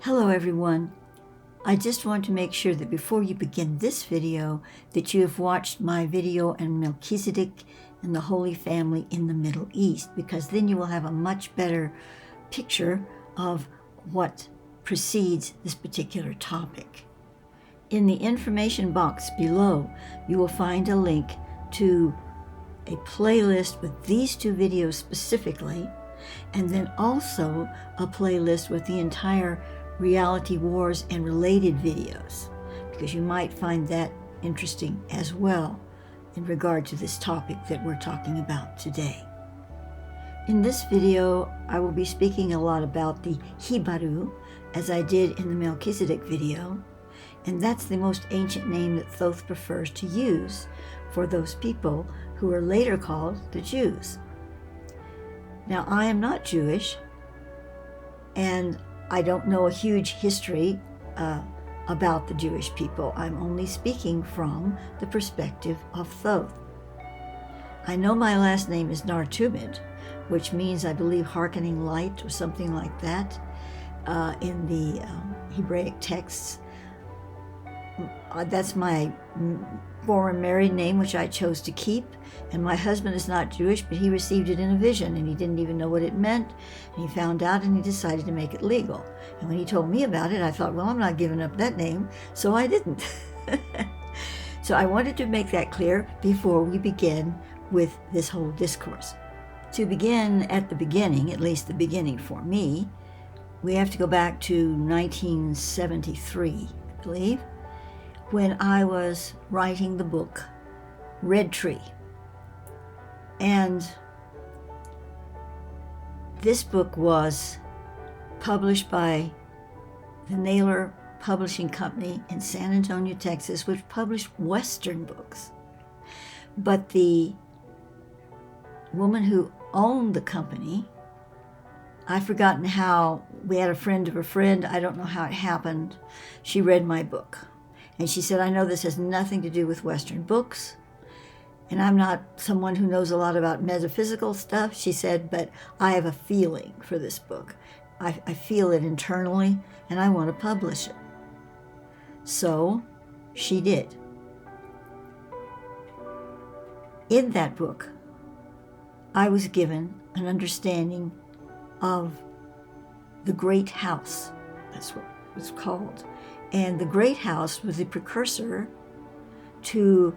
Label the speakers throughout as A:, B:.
A: Hello everyone. I just want to make sure that before you begin this video that you have watched my video on Melchizedek and the Holy Family in the Middle East, because then you will have a much better picture of what precedes this particular topic. In the information box below, you will find a link to a playlist with these two videos specifically, and then also a playlist with the entire Reality Wars and related videos, because you might find that interesting as well in regard to this topic that we're talking about today. In this video, I will be speaking a lot about the Hibaru, as I did in the Melchizedek video, and that's the most ancient name that Thoth prefers to use for those people who are later called the Jews. Now, I am not Jewish, and I don't know a huge history about the Jewish people. I'm only speaking from the perspective of Thoth. I know my last name is Nartumid, which means, I believe, hearkening light or something like that in the Hebraic texts. That's my former married name, which I chose to keep. And my husband is not Jewish, but he received it in a vision, and he didn't even know what it meant. And he found out, and he decided to make it legal. And when he told me about it, I thought, well, I'm not giving up that name, so I didn't. So I wanted to make that clear before we begin with this whole discourse. To begin at the beginning, at least the beginning for me, we have to go back to 1973, I believe, when I was writing the book Red Tree. And this book was published by the Naylor Publishing Company in San Antonio, Texas, which published Western books. But the woman who owned the company, I've forgotten how, we had a friend of a friend, I don't know how it happened, she read my book. And she said, I know this has nothing to do with Western books, and I'm not someone who knows a lot about metaphysical stuff, she said, but I have a feeling for this book. I feel it internally, and I want to publish it. So she did. In that book, I was given an understanding of the Great House. That's what it was called. And the Great House was the precursor to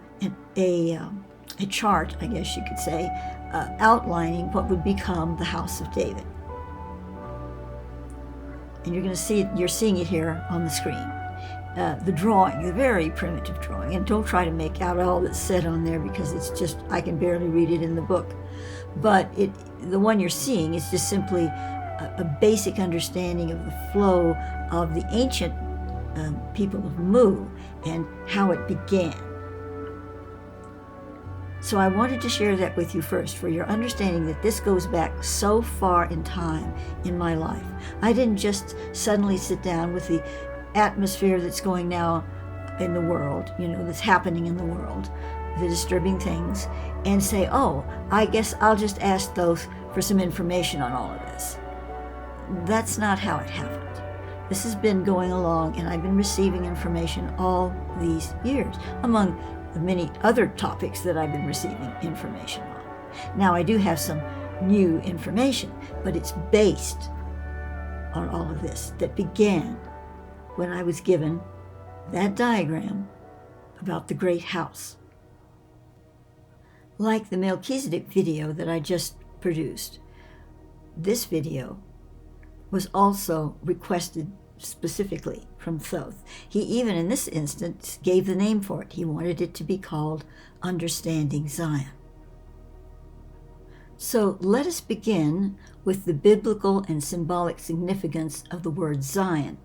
A: a chart, I guess you could say, outlining what would become the House of David. And you're going to see it, you're seeing it here on the screen. The drawing, the very primitive drawing, and don't try to make out all that's said on there, because it's just, I can barely read it in the book. But the one you're seeing is just simply a basic understanding of the flow of the ancient people of Mu and how it began. So I wanted to share that with you first, for your understanding that this goes back so far in time in my life. I didn't just suddenly sit down with the atmosphere that's going now in the world, that's happening in the world, the disturbing things, and say, oh, I guess I'll just ask Thoth for some information on all of this. That's not how it happened. This has been going along, and I've been receiving information all these years, among the many other topics that I've been receiving information on. Now, I do have some new information, but it's based on all of this that began when I was given that diagram about the Great House. Like the Melchizedek video that I just produced, this video was also requested specifically from Thoth. He even in this instance gave the name for it. He wanted it to be called Understanding Zion. So let us begin with the biblical and symbolic significance of the word Zion.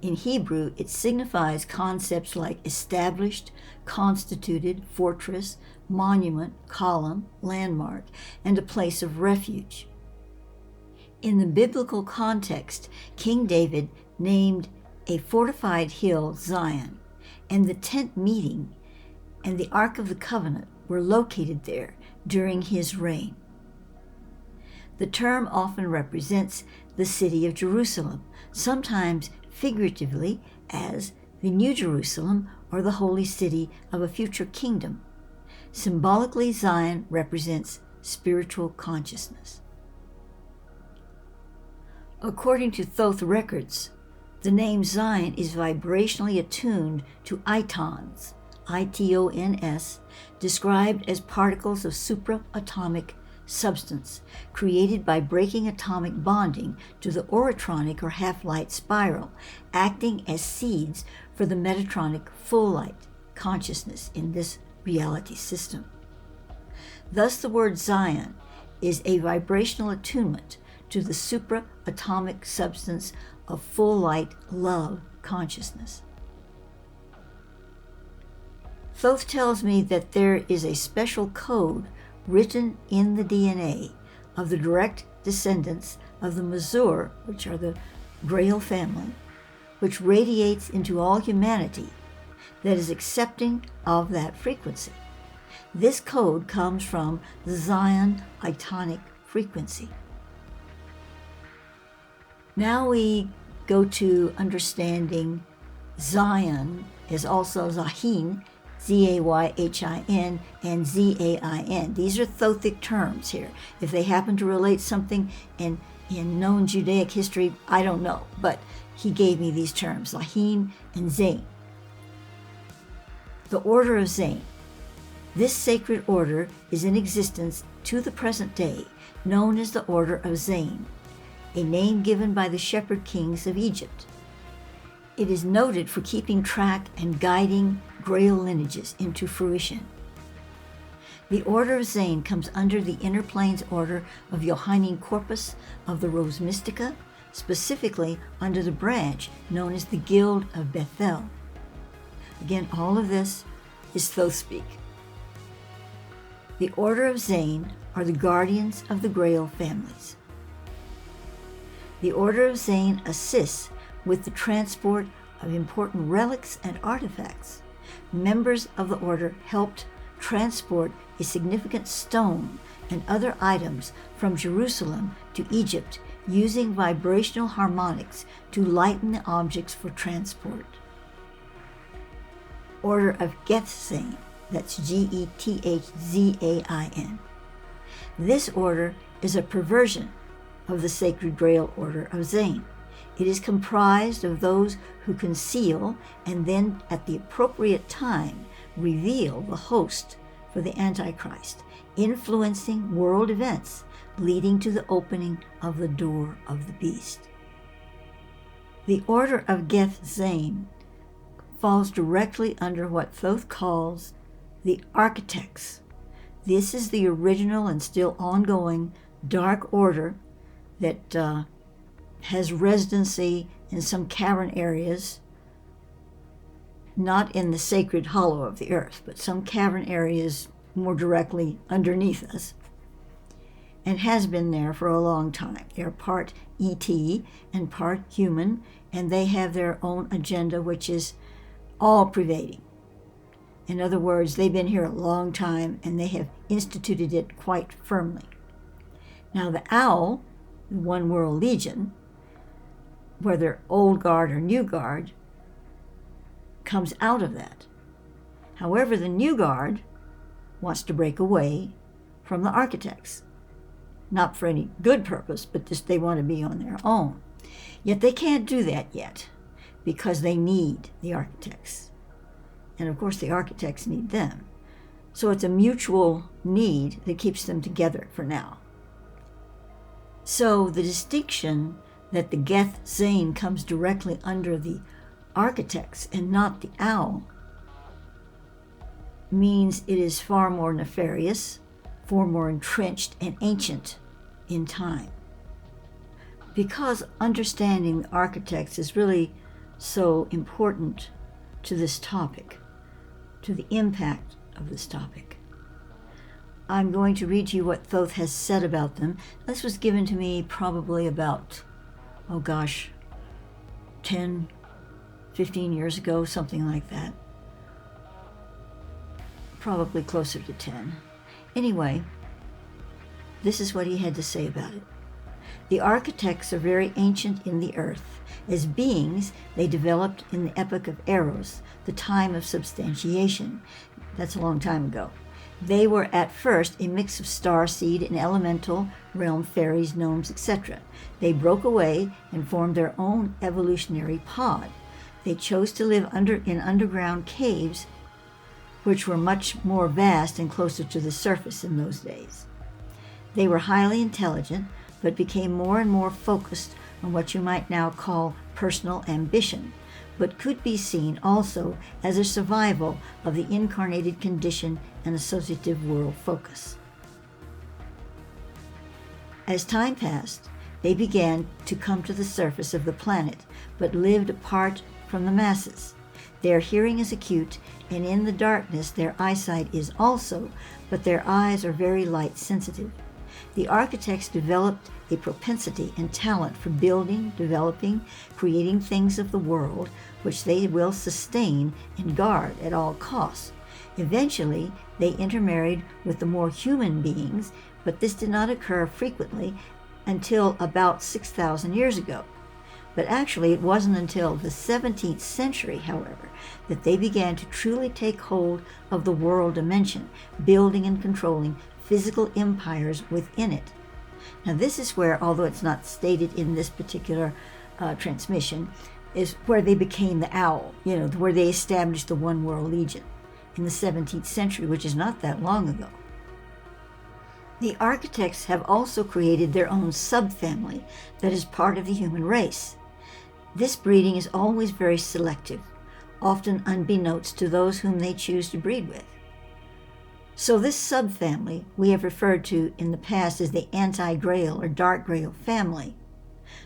A: In Hebrew, it signifies concepts like established, constituted, fortress, monument, column, landmark, and a place of refuge. In the biblical context, King David named a fortified hill Zion, and the tent meeting and the Ark of the Covenant were located there during his reign. The term often represents the city of Jerusalem, sometimes figuratively as the New Jerusalem or the holy city of a future kingdom. Symbolically, Zion represents spiritual consciousness. According to Thoth records, the name Zion is vibrationally attuned to itons, I-T-O-N-S, described as particles of supraatomic substance created by breaking atomic bonding to the orotronic or half-light spiral, acting as seeds for the metatronic full-light consciousness in this reality system. Thus, the word Zion is a vibrational attunement to the supraatomic substance of full-light love consciousness. Thoth tells me that there is a special code written in the DNA of the direct descendants of the Mazur, which are the Grail family, which radiates into all humanity that is accepting of that frequency. This code comes from the Zion itonic frequency. Now we go to understanding Zion is also Zahin, Z-A-Y-H-I-N, and Z-A-I-N. These are Thothic terms here. If they happen to relate something in known Judaic history, I don't know, but he gave me these terms, Zahin and Zain. The Order of Zain. This sacred order is in existence to the present day, known as the Order of Zain, a name given by the shepherd kings of Egypt. It is noted for keeping track and guiding Grail lineages into fruition. The Order of Zain comes under the Inner Planes Order of Johannine Corpus of the Rose Mystica, specifically under the branch known as the Guild of Bethel. Again, all of this is Thoth speak. The Order of Zain are the guardians of the Grail families. The Order of Zain assists with the transport of important relics and artifacts. Members of the order helped transport a significant stone and other items from Jerusalem to Egypt using vibrational harmonics to lighten the objects for transport. Order of G-Zain, that's G-E-T-H-Z-A-I-N. This order is a perversion of the sacred Grail Order of Zain. It is comprised of those who conceal and then at the appropriate time reveal the host for the Antichrist, influencing world events leading to the opening of the door of the beast. The Order of G-Zain falls directly under what Thoth calls the architects. This is the original and still ongoing dark order that has residency in some cavern areas, not in the sacred hollow of the earth, but some cavern areas more directly underneath us, and has been there for a long time. They're part ET and part human, and they have their own agenda, which is all-pervading. In other words, they've been here a long time, and they have instituted it quite firmly. Now, the owl, the One World Legion, whether old guard or new guard, comes out of that. However, the new guard wants to break away from the architects. Not for any good purpose, but just they want to be on their own. Yet they can't do that yet because they need the architects. And of course the architects need them. So it's a mutual need that keeps them together for now. So the distinction that the G-Zain comes directly under the architects and not the owl means it is far more nefarious, far more entrenched and ancient in time. Because understanding the architects is really so important to this topic, to the impact of this topic. I'm going to read to you what Thoth has said about them. This was given to me probably about 10, 15 years ago, something like that. Probably closer to 10. Anyway, this is what he had to say about it. The architects are very ancient in the earth. As beings, they developed in the epoch of Eros, the time of substantiation. That's a long time ago. They were at first a mix of starseed and elemental realm fairies, gnomes, etc. They broke away and formed their own evolutionary pod. They chose to live in underground caves, which were much more vast and closer to the surface in those days. They were highly intelligent, but became more and more focused on what you might now call personal ambition, but could be seen also as a survival of the incarnated condition and associative world focus. As time passed, they began to come to the surface of the planet, but lived apart from the masses. Their hearing is acute, and in the darkness their eyesight is also, but their eyes are very light sensitive. The architects developed a propensity and talent for building, developing, creating things of the world, which they will sustain and guard at all costs. Eventually, they intermarried with the more human beings, but this did not occur frequently until about 6,000 years ago. But actually, it wasn't until the 17th century, however, that they began to truly take hold of the world dimension, building and controlling physical empires within it. Now, this is where, although it's not stated in this particular transmission, is where they became the owl, where they established the One World Legion in the 17th century, which is not that long ago. The architects have also created their own subfamily that is part of the human race. This breeding is always very selective, often unbeknownst to those whom they choose to breed with. So this subfamily we have referred to in the past as the anti-Grail or dark Grail family,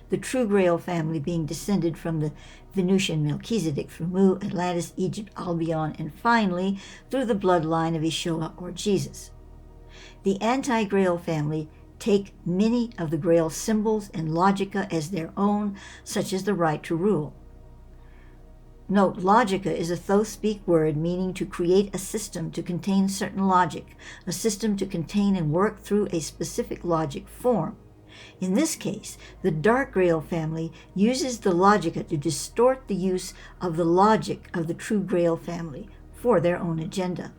A: the true Grail family being descended from the Venusian Melchizedek from Mu, Atlantis, Egypt, Albion, and finally through the bloodline of Yeshua or Jesus. The anti-Grail family take many of the Grail symbols and logica as their own, such as the right to rule. Note, logica is a Thoth-speak word meaning to create a system to contain certain logic, a system to contain and work through a specific logic form. In this case, the Dark Grail family uses the logica to distort the use of the logic of the true Grail family for their own agenda.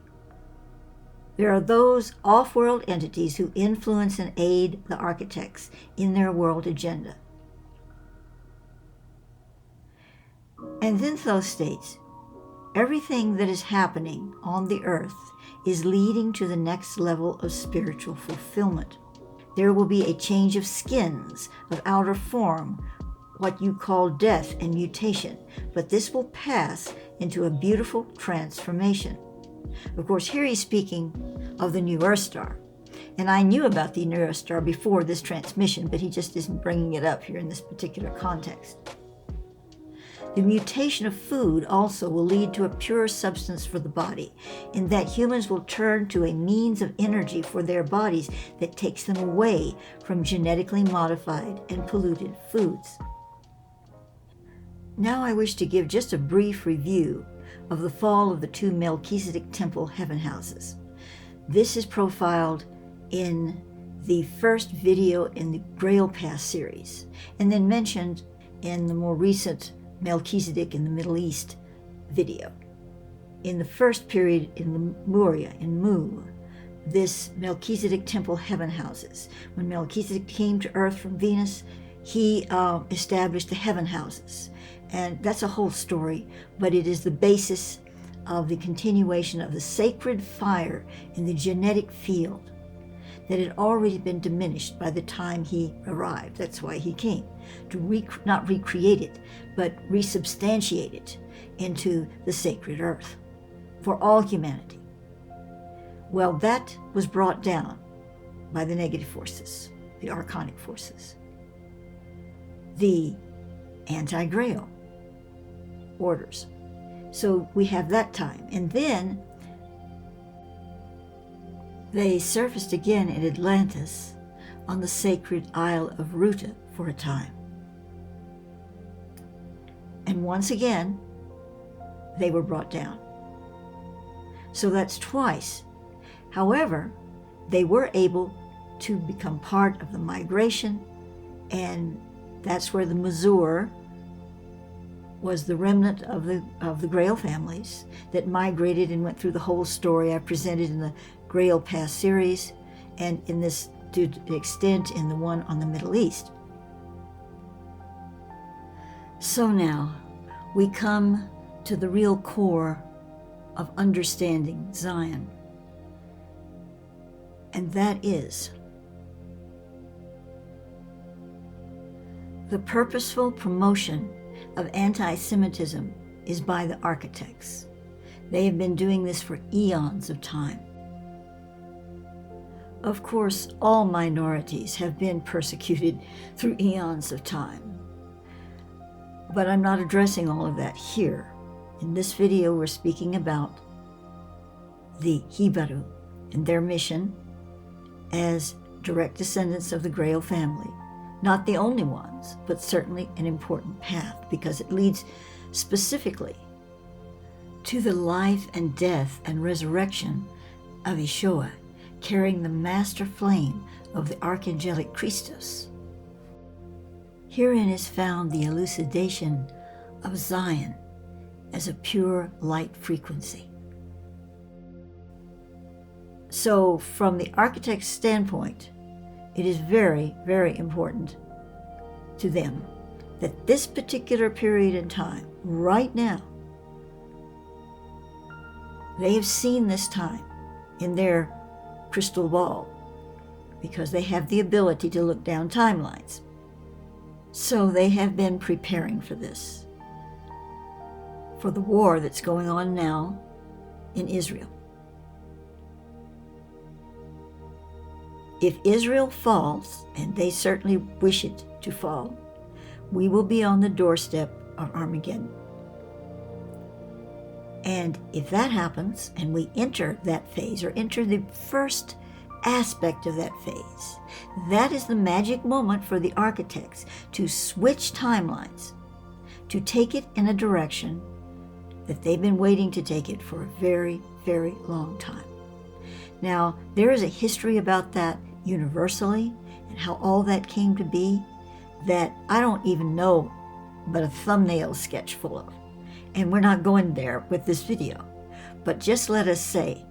A: There are those off-world entities who influence and aid the architects in their world agenda. And then Thoth states, everything that is happening on the earth is leading to the next level of spiritual fulfillment. There will be a change of skins, of outer form, what you call death and mutation, but this will pass into a beautiful transformation. Of course, here he's speaking of the new Earth star. And I knew about the new Earth star before this transmission, but he just isn't bringing it up here in this particular context. The mutation of food also will lead to a pure substance for the body, in that humans will turn to a means of energy for their bodies that takes them away from genetically modified and polluted foods. Now I wish to give just a brief review of the fall of the two Melchizedek temple heaven houses. This is profiled in the first video in the Grail Path series, and then mentioned in the more recent Melchizedek in the Middle East video. In the first period in Lemuria, in Mu, this Melchizedek temple heaven houses. When Melchizedek came to earth from Venus, he established the heaven houses. And that's a whole story, but it is the basis of the continuation of the sacred fire in the genetic field that had already been diminished by the time he arrived. That's why he came, to not recreate it, but resubstantiate it into the sacred earth for all humanity. Well, that was brought down by the negative forces, the archonic forces, the anti-Grail orders. So we have that time. And then they surfaced again in Atlantis on the sacred Isle of Ruta for a time. And once again, they were brought down. So that's twice. However, they were able to become part of the migration And that's where the Mazur was the remnant of the Grail families that migrated and went through the whole story I presented in the Grail Path series, and in this, to the extent, in the one on the Middle East. So now we come to the real core of understanding Zion, and that is the purposeful promotion of anti-Semitism is by the architects. They have been doing this for eons of time. Of course, all minorities have been persecuted through eons of time. But I'm not addressing all of that here. In this video, we're speaking about the Hebrew and their mission as direct descendants of the Grail family. Not the only ones, but certainly an important path, because it leads specifically to the life and death and resurrection of Yeshua, carrying the master flame of the archangelic Christus. Herein is found the elucidation of Zion as a pure light frequency. So, from the architect's standpoint, it is very, very important to them that this particular period in time, right now, they have seen this time in their crystal ball, because they have the ability to look down timelines. So they have been preparing for this, for the war that's going on now in Israel. If Israel falls, and they certainly wish it to fall, we will be on the doorstep of Armageddon. And if that happens, and we enter that phase, or enter the first aspect of that phase, that is the magic moment for the architects to switch timelines, to take it in a direction that they've been waiting to take it for a very, very long time. Now, there is a history about that universally, and how all that came to be, that I don't even know but a thumbnail sketch full of. And we're not going there with this video. But just let us say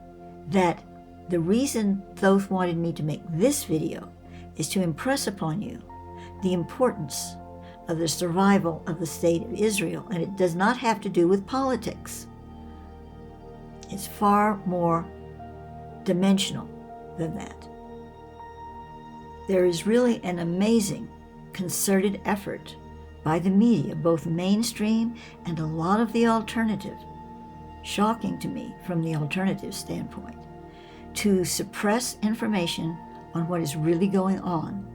A: that the reason Thoth wanted me to make this video is to impress upon you the importance of the survival of the state of Israel. And it does not have to do with politics. It's far more dimensional than that. There is really an amazing concerted effort by the media, both mainstream and a lot of the alternative, shocking to me from the alternative standpoint, to suppress information on what is really going on.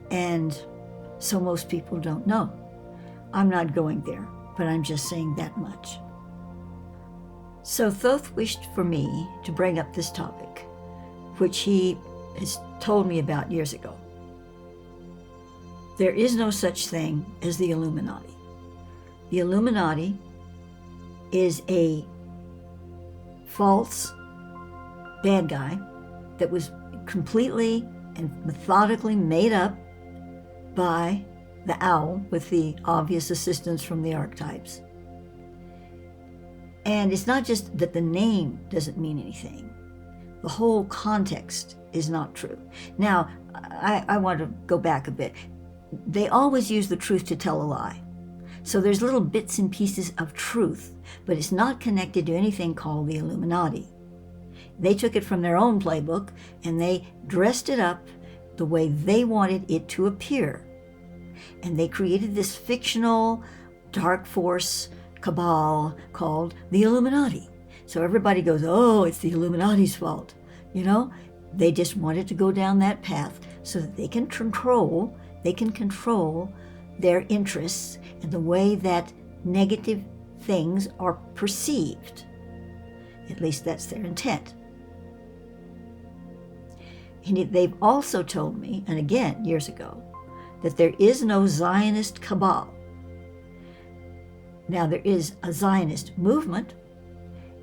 A: And so most people don't know. I'm not going there, but I'm just saying that much. So Thoth wished for me to bring up this topic, which he has told me about years ago. There is no such thing as the Illuminati. The Illuminati is a false bad guy that was completely and methodically made up by the owl, with the obvious assistance from the archetypes. And it's not just that the name doesn't mean anything. The whole context is not true. Now, I want to go back a bit. They always use the truth to tell a lie. So there's little bits and pieces of truth, but it's not connected to anything called the Illuminati. They took it from their own playbook, and they dressed it up the way they wanted it to appear. And they created this fictional dark force cabal called the Illuminati. So everybody goes, oh, it's the Illuminati's fault. You know, they just wanted to go down that path so that they can control their interests and the way that negative things are perceived. At least that's their intent. And they've also told me, and again years ago, that there is no Zionist cabal. Now, there is a Zionist movement,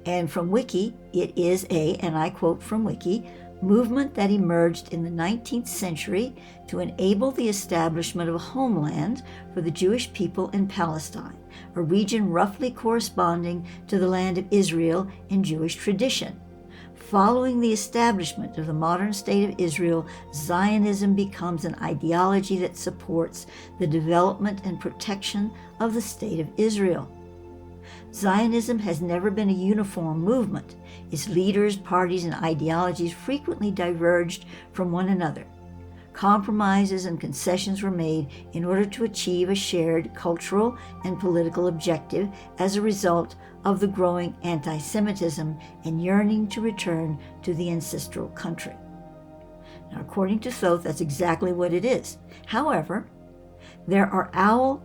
A: and from Wiki, it is a, and I quote from Wiki, movement that emerged in the 19th century to enable the establishment of a homeland for the Jewish people in Palestine, a region roughly corresponding to the land of Israel in Jewish tradition. Following the establishment of the modern state of Israel, Zionism becomes an ideology that supports the development and protection of the state of Israel. Zionism has never been a uniform movement. Its leaders, parties, and ideologies frequently diverged from one another. Compromises and concessions were made in order to achieve a shared cultural and political objective as a result of the growing anti-Semitism and yearning to return to the ancestral country. Now, according to Thoth, that's exactly what it is. However, there are owl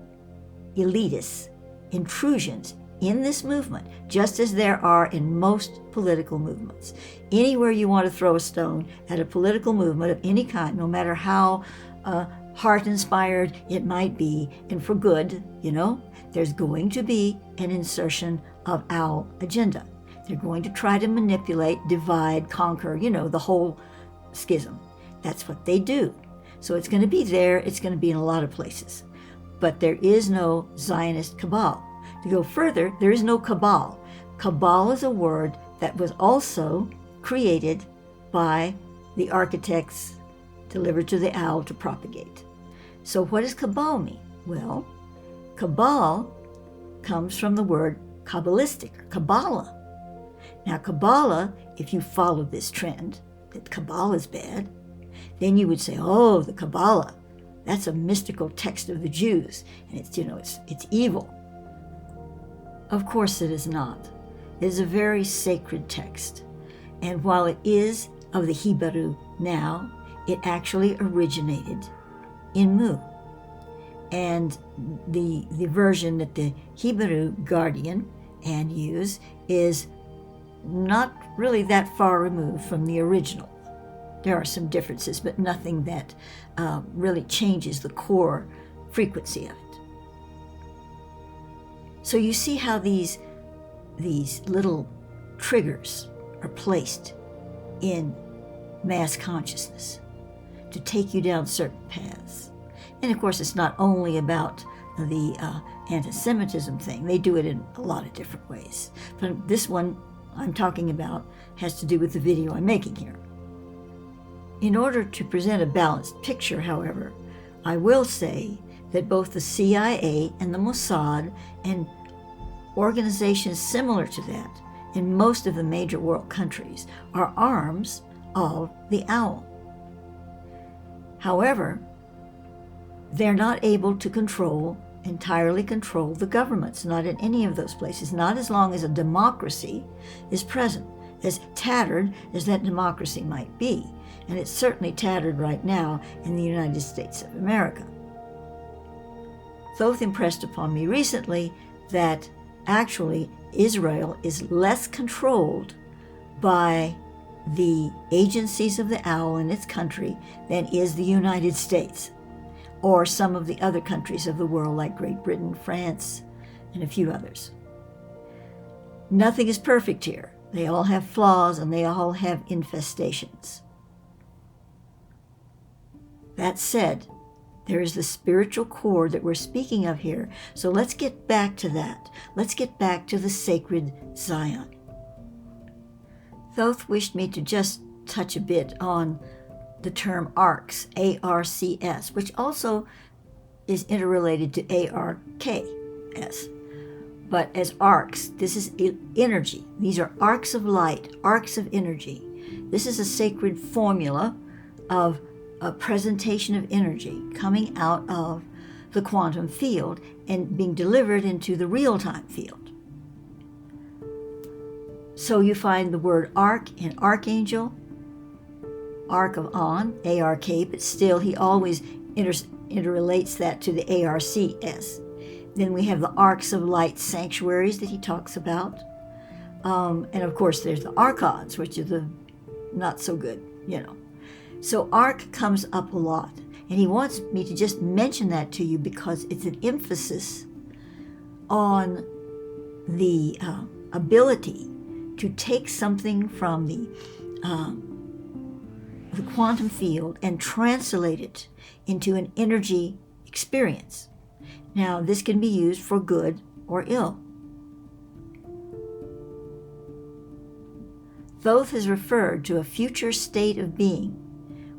A: elitist intrusions in this movement, just as there are in most political movements. Anywhere you want to throw a stone at a political movement of any kind, no matter how heart-inspired it might be, and for good, there's going to be an insertion of owl agenda. They're going to try to manipulate, divide, conquer, the whole schism. That's what they do. So it's going to be there. It's going to be in a lot of places. But there is no Zionist cabal. To go further, there is no cabal. Cabal is a word that was also created by the architects, delivered to the owl to propagate. So what does cabal mean? Well, cabal comes from the word Kabbalistic, or Kabbalah. Now, Kabbalah, if you follow this trend, that Kabbalah is bad, then you would say, oh, the Kabbalah, that's a mystical text of the Jews, and it's evil. Of course it is not. It is a very sacred text. And while it is of the Hebrew now, it actually originated in Mu. And the version that the Hebrew Guardian and use is not really that far removed from the original. There are some differences, but nothing that really changes the core frequency of it. So you see how these little triggers are placed in mass consciousness to take you down certain paths. And of course, it's not only about the anti-Semitism thing. They do it in a lot of different ways. But this one I'm talking about has to do with the video I'm making here. In order to present a balanced picture, however, I will say that both the CIA and the Mossad and organizations similar to that in most of the major world countries are arms of the owl. However, they're not able to entirely control the governments, not in any of those places, not as long as a democracy is present, as tattered as that democracy might be. And it's certainly tattered right now in the United States of America. Thoth impressed upon me recently that actually Israel is less controlled by the agencies of the owl in its country than is the United States, or some of the other countries of the world like Great Britain, France, and a few others. Nothing is perfect here. They all have flaws and they all have infestations. That said, there is the spiritual core that we're speaking of here. So let's get back to that. Let's get back to the sacred Zion. Thoth wished me to just touch a bit on the term arcs, A-R-C-S, which also is interrelated to A-R-K-S. But as arcs, this is energy. These are arcs of light, arcs of energy. This is a sacred formula of a presentation of energy coming out of the quantum field and being delivered into the real-time field. So you find the word arc in archangel, arc of On, A-R-K, but still he always interrelates that to the A-R-C-S. Then we have the arcs of light sanctuaries that he talks about. And of course there's the archons, which are the not so good, So arc comes up a lot. And he wants me to just mention that to you because it's an emphasis on the ability to take something from the the quantum field and translate it into an energy experience. Now, this can be used for good or ill. Thoth has referred to a future state of being,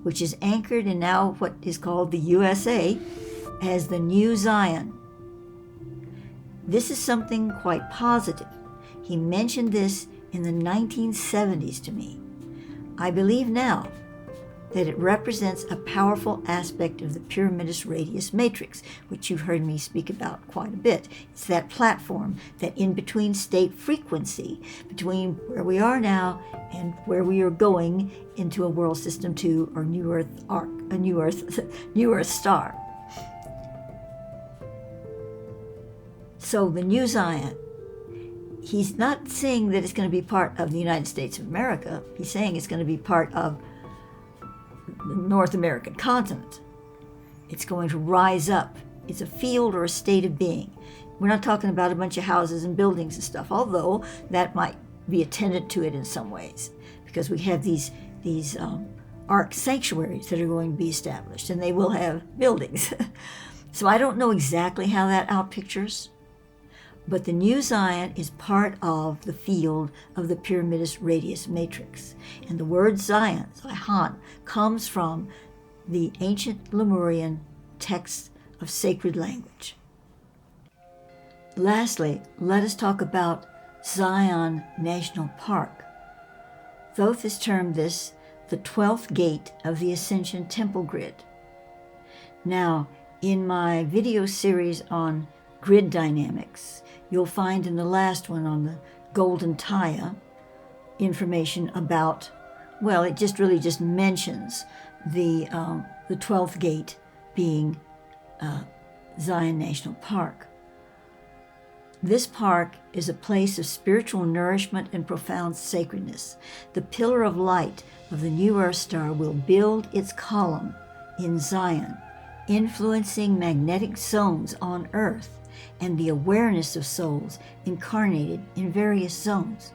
A: which is anchored in now what is called the USA as the New Zion. This is something quite positive. He mentioned this in the 1970s to me. I believe now that it represents a powerful aspect of the pyramidus radius matrix, which you've heard me speak about quite a bit. It's that platform, that in-between state frequency between where we are now and where we are going into a world system 2 or new Earth arc, a new Earth star. So the New Zion, he's not saying that it's going to be part of the United States of America. He's saying it's going to be part of the North American continent. It's going to rise up. It's a field or a state of being. We're not talking about a bunch of houses and buildings and stuff, although that might be attendant to it in some ways, because we have these ark sanctuaries that are going to be established, and they will have buildings. So I don't know exactly how that outpictures, but the New Zion is part of the field of the pyramidus radius matrix. And the word Zion, Zion, comes from the ancient Lemurian texts of sacred language. Lastly, let us talk about Zion National Park. Thoth has termed this the 12th gate of the Ascension Temple Grid. Now, in my video series on grid dynamics, you'll find in the last one on the Golden Taya information about, well, it just mentions the 12th gate being Zion National Park. This park is a place of spiritual nourishment and profound sacredness. The pillar of light of the new Earth star will build its column in Zion, influencing magnetic zones on Earth and the awareness of souls incarnated in various zones.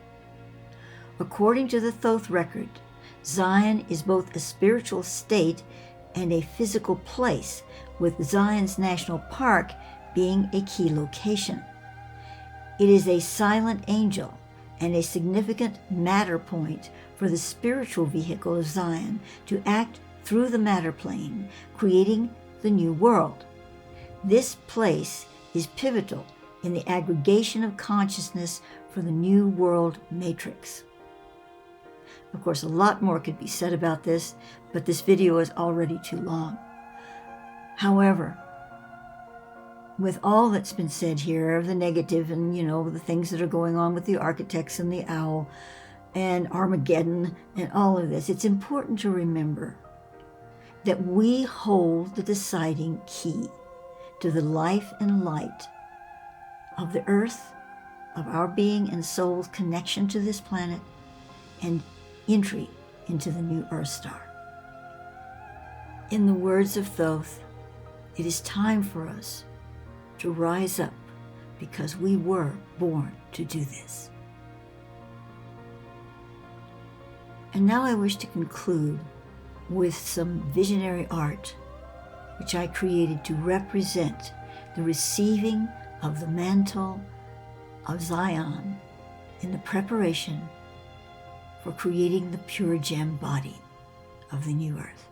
A: According to the Thoth record, Zion is both a spiritual state and a physical place, with Zion's National Park being a key location. It is a silent angel and a significant matter point for the spiritual vehicle of Zion to act through the matter plane, creating the new world. This place is pivotal in the aggregation of consciousness for the new world matrix. Of course, a lot more could be said about this, but this video is already too long. However, with all that's been said here, of the negative and, the things that are going on with the architects and the owl and Armageddon and all of this, it's important to remember that we hold the deciding key to the life and light of the earth, of our being and soul's connection to this planet, and entry into the new Earth star. In the words of Thoth, it is time for us to rise up because we were born to do this. And now I wish to conclude with some visionary art which I created to represent the receiving of the mantle of Zion in the preparation for creating the pure gem body of the new earth.